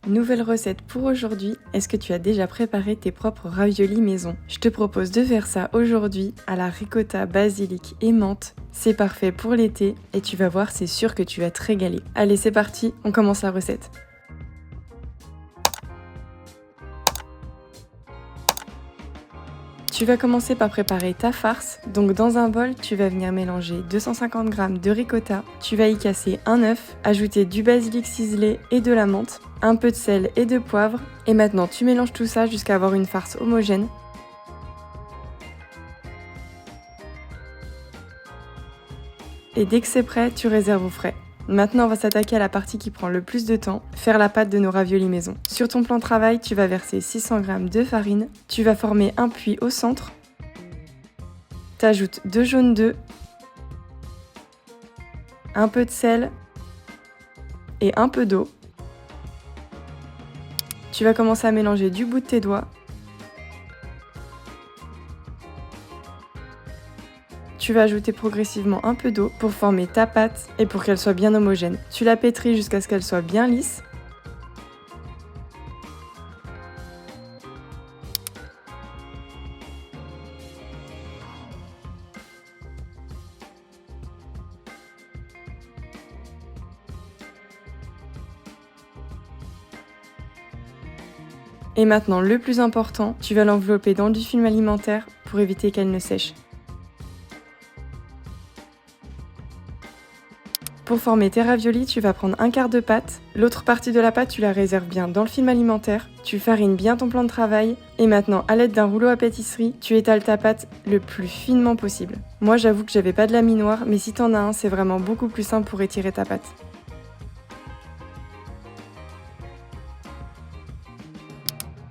Nouvelle recette pour aujourd'hui. Est-ce que tu as déjà préparé tes propres raviolis maison? Je te propose de faire ça aujourd'hui à la ricotta, basilic et menthe. C'est parfait pour l'été et tu vas voir, c'est sûr que tu vas te régaler. Allez, c'est parti, on commence la recette. Tu vas commencer par préparer ta farce. Donc dans un bol, tu vas venir mélanger 250 g de ricotta. Tu vas y casser un œuf, ajouter du basilic ciselé et de la menthe, un peu de sel et de poivre. Et maintenant, tu mélanges tout ça jusqu'à avoir une farce homogène. Et dès que c'est prêt, tu réserves au frais. Maintenant, on va s'attaquer à la partie qui prend le plus de temps, faire la pâte de nos raviolis maison. Sur ton plan de travail, tu vas verser 600 g de farine, tu vas former un puits au centre, tu ajoutes 2 jaunes d'œufs, un peu de sel et un peu d'eau. Tu vas commencer à mélanger du bout de tes doigts. Tu vas ajouter progressivement un peu d'eau pour former ta pâte et pour qu'elle soit bien homogène. Tu la pétris jusqu'à ce qu'elle soit bien lisse. Et maintenant, le plus important, tu vas l'envelopper dans du film alimentaire pour éviter qu'elle ne sèche. Pour former tes raviolis, tu vas prendre un quart de pâte. L'autre partie de la pâte, tu la réserves bien dans le film alimentaire. Tu farines bien ton plan de travail. Et maintenant, à l'aide d'un rouleau à pâtisserie, tu étales ta pâte le plus finement possible. Moi, j'avoue que j'avais pas de laminoir, mais si t'en as un, c'est vraiment beaucoup plus simple pour étirer ta pâte.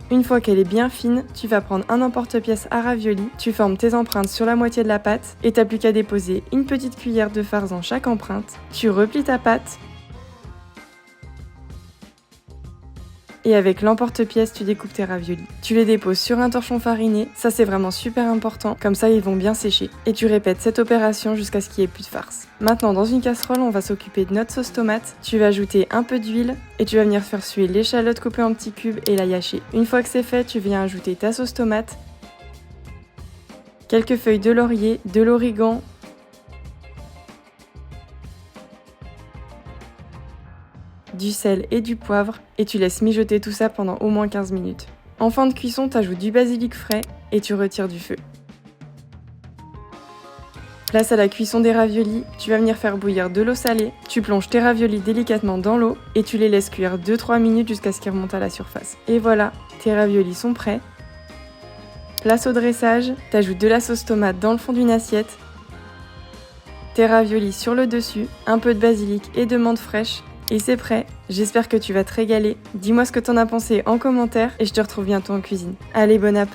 Une fois qu'elle est bien fine, tu vas prendre un emporte-pièce à raviolis, tu formes tes empreintes sur la moitié de la pâte et t'as plus qu'à déposer une petite cuillère de farce dans chaque empreinte. Tu replies ta pâte et avec l'emporte-pièce, tu découpes tes raviolis. Tu les déposes sur un torchon fariné, ça c'est vraiment super important, comme ça ils vont bien sécher. Et tu répètes cette opération jusqu'à ce qu'il n'y ait plus de farce. Maintenant dans une casserole, on va s'occuper de notre sauce tomate. Tu vas ajouter un peu d'huile et tu vas venir faire suer l'échalote coupée en petits cubes et la hacher. Une fois que c'est fait, tu viens ajouter ta sauce tomate, quelques feuilles de laurier, de l'origan, du sel et du poivre et tu laisses mijoter tout ça pendant au moins 15 minutes. En fin de cuisson, tu ajoutes du basilic frais et tu retires du feu. Place à la cuisson des raviolis, tu vas venir faire bouillir de l'eau salée, tu plonges tes raviolis délicatement dans l'eau et tu les laisses cuire 2-3 minutes jusqu'à ce qu'ils remontent à la surface. Et voilà, tes raviolis sont prêts. Place au dressage, tu ajoutes de la sauce tomate dans le fond d'une assiette, tes raviolis sur le dessus, un peu de basilic et de menthe fraîche. Et c'est prêt, j'espère que tu vas te régaler. Dis-moi ce que t'en as pensé en commentaire et je te retrouve bientôt en cuisine. Allez, bonne app!